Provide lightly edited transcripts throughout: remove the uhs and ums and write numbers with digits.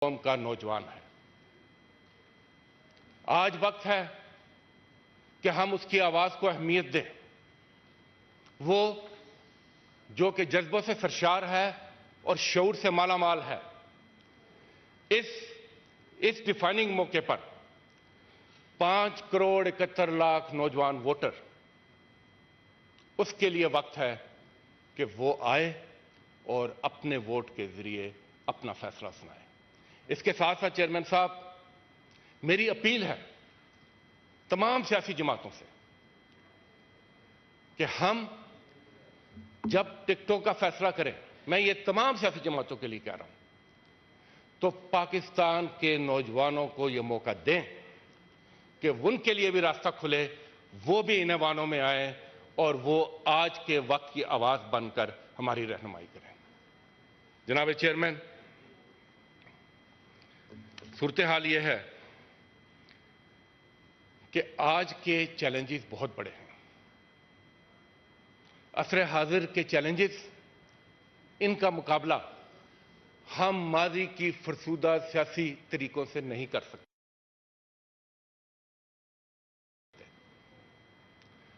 कौम का नौजवान है। आज वक्त है कि हम उसकी आवाज को अहमियत दें। वो जो कि जज्बों से सरशार है और शऊर से मालामाल है। इस डिफाइनिंग मौके पर 5 करोड़ 71 लाख नौजवान वोटर, उसके लिए वक्त है कि वो आए और अपने वोट के जरिए अपना फैसला सुनाए। इसके साथ साथ चेयरमैन साहब, मेरी अपील है तमाम सियासी जमातों से कि हम जब टिकटों का फैसला करें, मैं ये तमाम सियासी जमातों के लिए कह रहा हूं, तो पाकिस्तान के नौजवानों को यह मौका दें कि उनके लिए भी रास्ता खुले, वो भी इन ऐवानों में आए और वो आज के वक्त की आवाज बनकर हमारी रहनुमाई करें। जनाब चेयरमैन, सूरत हाल यह है कि आज के चैलेंजेस बहुत बड़े हैं। असर हाजिर के चैलेंजेस, इनका मुकाबला हम माजी की फरसूदा सियासी तरीकों से नहीं कर सकते।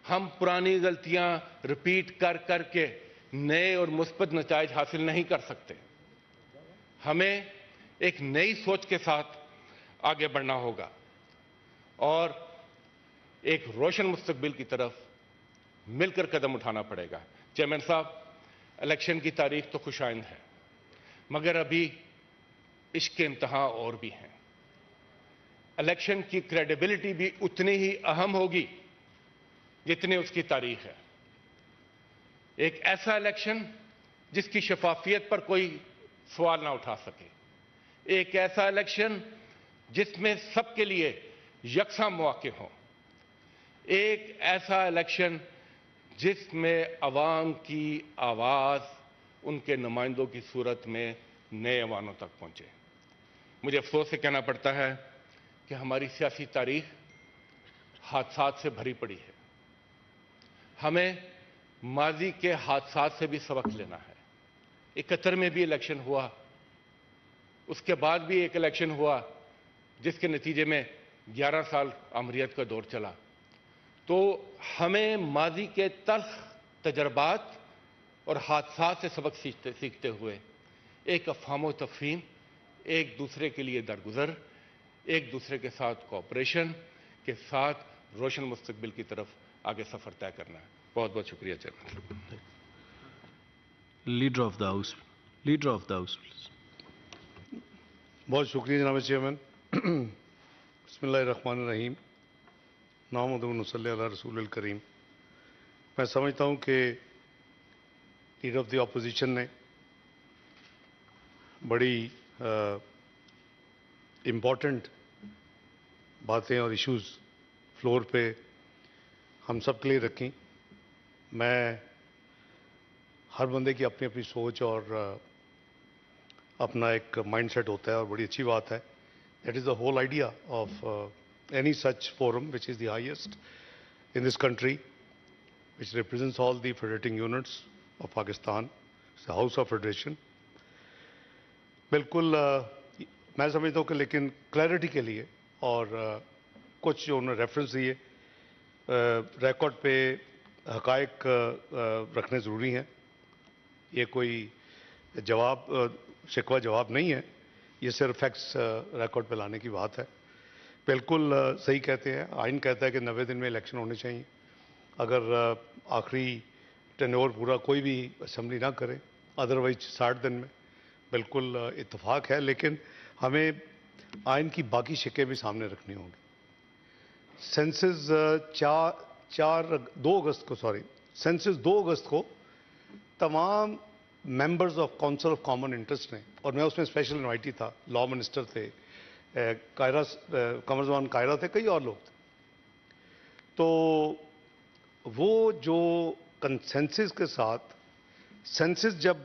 हम पुरानी गलतियां रिपीट कर करके नए और मुस्बत नताइज हासिल नहीं कर सकते। हमें एक नई सोच के साथ आगे बढ़ना होगा और एक रोशन मुस्तकबिल की तरफ मिलकर कदम उठाना पड़ेगा। चेयरमैन साहब, इलेक्शन की तारीख तो खुशाइंद है, मगर अभी इसके इम्तहान और भी हैं। इलेक्शन की क्रेडिबिलिटी भी उतनी ही अहम होगी जितनी उसकी तारीख है। एक ऐसा इलेक्शन जिसकी शफाफियत पर कोई सवाल ना उठा सके, एक ऐसा इलेक्शन जिसमें सबके लिए यकसा मौके हों, एक ऐसा इलेक्शन जिसमें अवाम की आवाज उनके नुमाइंदों की सूरत में नए अवानों तक पहुंचे। मुझे अफसोस से कहना पड़ता है कि हमारी सियासी तारीख हादसात से भरी पड़ी है। हमें माजी के हादसात से भी सबक लेना है। 71 में भी इलेक्शन हुआ, उसके बाद भी एक इलेक्शन हुआ जिसके नतीजे में 11 साल अमरीत का दौर चला। तो हमें माजी के तल्ख तजर्बात और हादसात से सबक सीखते हुए एक अफ़हाम व तफ़हीम, एक दूसरे के लिए दरगुजर, एक दूसरे के साथ कोऑपरेशन के साथ रोशन मुस्तकबिल की तरफ आगे सफर तय करना है। बहुत बहुत शुक्रिया chairman. Leader of the house please. बहुत शुक्रिया जनाब चेयरमैन। बिस्मिल्लाहिर्रहमानिर्रहीम, नामुहम्मदुन सल्ली अला रसूलिल करीम। मैं समझता हूँ कि लीडर ऑफ द अपोजिशन ने बड़ी इम्पॉर्टेंट बातें और इश्यूज़ फ्लोर पे हम सब के लिए रखी। मैं हर बंदे की अपनी अपनी सोच और अपना एक माइंडसेट होता है और बड़ी अच्छी बात है। That is the whole idea of any such forum which is the highest in this country, which represents all the federating units of Pakistan. It's the House of Federation. बिल्कुल मैं समझता हूँ कि लेकिन क्लैरिटी के लिए और कुछ जो उन्होंने रेफरेंस दिए, रिकॉर्ड पे हकायक रखने ज़रूरी हैं। ये कोई शिकवा जवाब नहीं है, ये सिर्फ फैक्ट्स रिकॉर्ड पे लाने की बात है। बिल्कुल सही कहते हैं, आइन कहता है कि 90 दिन में इलेक्शन होने चाहिए। अगर आखिरी टेन्योर पूरा कोई भी असेंबली ना करे, अदरवाइज 60 दिन में, बिल्कुल इत्तेफाक है। लेकिन हमें आइन की बाकी शिकें भी सामने रखनी होंगी। सेंसस 2 अगस्त को तमाम members of council of common interest ने, और मैं उसमें स्पेशल इन्वाइटी था, लॉ मिनिस्टर थे, कमरजमान कायरा थे, कई और लोग थे। तो वो जो कंसेंसस के साथ सेंसस जब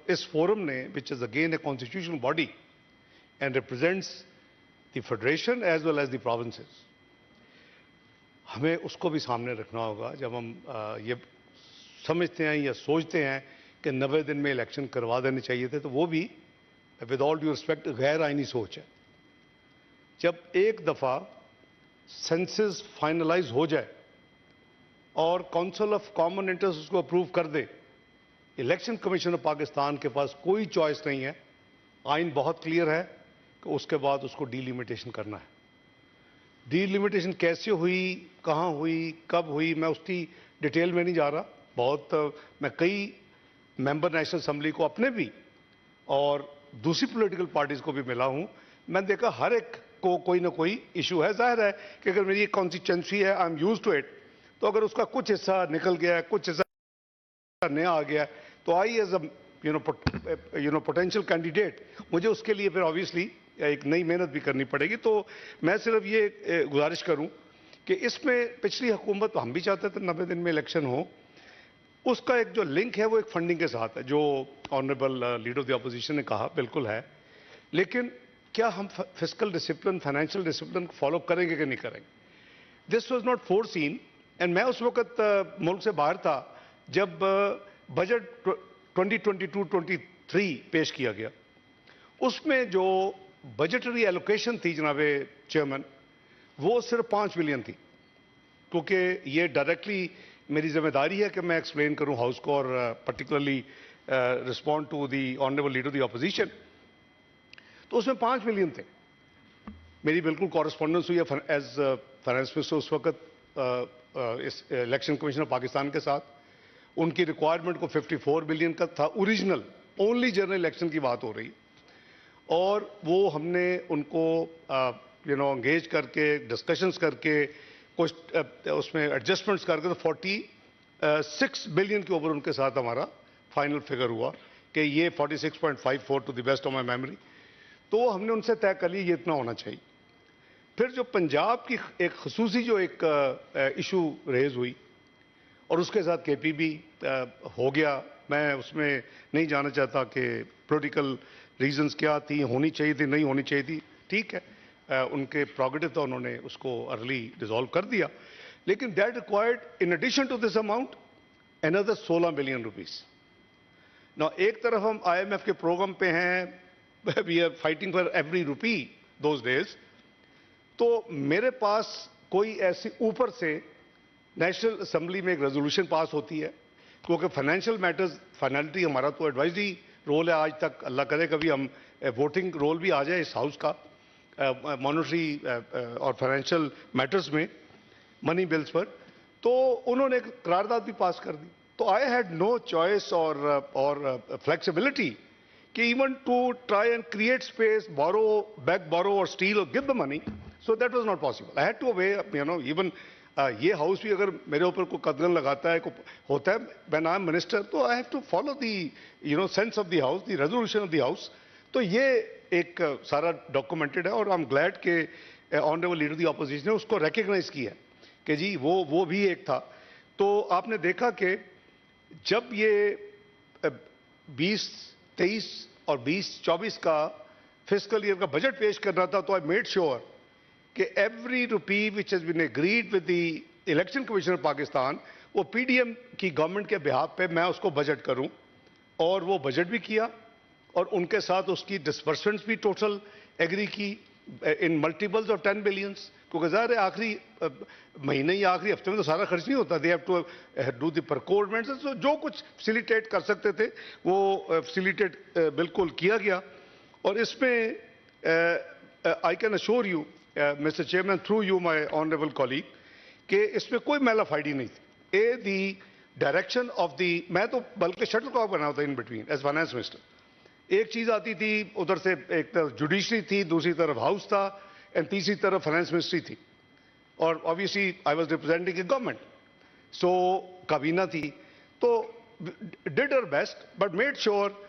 इस फोरम ने, which is again a constitutional body and represents the federation as well as the provinces, हमें उसको भी सामने रखना होगा। जब हम ये समझते हैं या सोचते हैं कि 90 दिन में इलेक्शन करवा देने चाहिए थे, तो वो भी विद ऑल ड्यू रिस्पेक्ट गैर आईनी सोच है। जब एक दफा सेंसस फाइनलाइज हो जाए और काउंसिल ऑफ कॉमन इंटरेस्ट उसको अप्रूव कर दे, इलेक्शन कमीशन ऑफ पाकिस्तान के पास कोई चॉइस नहीं है। आइन बहुत क्लियर है कि उसके बाद उसको डीलिमिटेशन करना है। डीलिमिटेशन कैसे हुई, कहां हुई, कब हुई, मैं उसकी डिटेल में नहीं जा रहा। मैं कई मेंबर नेशनल असेंबली को अपने भी और दूसरी पॉलिटिकल पार्टीज को भी मिला हूं। मैंने देखा हर एक को कोई ना कोई इशू है। जाहिर है कि अगर मेरी कॉन्स्टिट्यूएंसी है, I am used to it, तो अगर उसका कुछ हिस्सा निकल गया, कुछ हिस्सा नया आ गया, तो I as a potential candidate मुझे उसके लिए फिर ऑब्वियसली एक नई मेहनत भी करनी पड़ेगी। तो मैं सिर्फ ये गुजारिश करूं कि इसमें पिछली हुकूमत, हम भी चाहते थे 90 दिन में इलेक्शन हो, उसका एक जो लिंक है वो एक फंडिंग के साथ है, जो honourable leader of the opposition ने कहा बिल्कुल है। लेकिन क्या हम fiscal discipline, financial discipline follow करेंगे कि नहीं करेंगे? This was not foreseen. And मैं उस वक्त मुल्क से बाहर था जब बजट 2022-23 पेश किया गया। उसमें जो बजटरी एलोकेशन थी जनाबे चेयरमैन, वो सिर्फ 5 बिलियन थी। क्योंकि ये डायरेक्टली मेरी जिम्मेदारी है कि मैं एक्सप्लेन करूं हाउस को और particularly respond to the honourable leader of the opposition. तो उसमें 5 मिलियन थे। मेरी बिल्कुल कॉरेस्पॉन्डेंस हुई है एज फाइनेंस मिनिस्टर उस वक्त इस इलेक्शन कमीशन ऑफ पाकिस्तान के साथ। उनकी रिक्वायरमेंट को 54 बिलियन का था ओरिजिनल, ओनली जनरल इलेक्शन की बात हो रही। और वो हमने उनको एंगेज करके, डिस्कशंस करके, कुछ उसमें एडजस्टमेंट्स करके, तो 46 बिलियन के ऊपर उनके साथ हमारा फाइनल फिगर हुआ कि ये 46.54 to the best of my memory. तो हमने उनसे तय कर लिया ये इतना होना चाहिए। फिर जो पंजाब की एक खसूसी जो एक इशू रेज हुई और उसके साथ केपीबी हो गया, मैं उसमें नहीं जाना चाहता कि पॉलिटिकल रीजंस क्या थी, होनी चाहिए थी, नहीं होनी चाहिए थी, ठीक है, उनके प्रोगेटिव था, उन्होंने उसको अर्ली डिसॉल्व कर दिया। लेकिन that required in addition to this amount another 16 billion rupees. ना एक तरफ हम IMF के प्रोग्राम पे हैं, we are fighting for every rupee those days. तो मेरे पास कोई ऐसी ऊपर से नेशनल असेंबली में एक रेजोल्यूशन पास होती है, क्योंकि फाइनेंशियल मैटर्स, फाइनलिटी हमारा तो एडवाइजरी रोल है आज तक, अल्लाह करे कभी हम वोटिंग रोल भी आ जाए इस हाउस का मॉनेटरी और फाइनेंशियल मैटर्स में, मनी बिल्स पर। तो उन्होंने एक करारदाद भी पास कर दी। तो आई हैड नो चॉइस और फ्लेक्सिबिलिटी कि even to try and create space, borrow, back borrow और स्टील और give the money, so that was not possible. I had to away, even ये हाउस भी अगर मेरे ऊपर कोई कदगन लगाता है, होता है व्हेन आई एम मिनिस्टर, तो I have to follow the sense of the house, the resolution of the house. तो ये एक सारा डॉक्यूमेंटेड है और आई एम ग्लैड के honourable leader of the opposition ने उसको रिकग्नाइज किया कि जी वो भी एक था। तो आपने देखा कि जब ये 2023 और 2024 का फिस्कल ईयर का बजट पेश करना था, तो आई मेड श्योर कि every rupee which has been agreed with the Election Commission of Pakistan, वो PDM की गवर्नमेंट के बिहाफ पे मैं उसको बजट करूं। और वो बजट भी किया और उनके साथ उसकी डिसबर्समेंट्स भी टोटल एग्री की इन मल्टीपल्स ऑफ 10 बिलियंस। क्योंकि ज़ाहिर है आखिरी महीने या आखिरी हफ्ते में तो सारा खर्च नहीं होता, they have to do the procurements. तो जो कुछ फैसिलिटेट कर सकते थे वो फैसिलिटेट बिल्कुल किया गया। और इसमें I can assure you mister chairman, through you my honourable colleague, कि इसमें कोई मैलाफाइडी नहीं थी। दी डायरेक्शन ऑफ दी, मैं तो बल्कि शटल कॉक बना होता in between as finance minister. एक चीज आती थी उधर से, एक तरफ जुडिशरी थी, दूसरी तरफ हाउस था, एंड तीसरी तरफ फाइनेंस मिनिस्ट्री थी। और obviously I was representing a government, so काबीना थी। तो did our best but made sure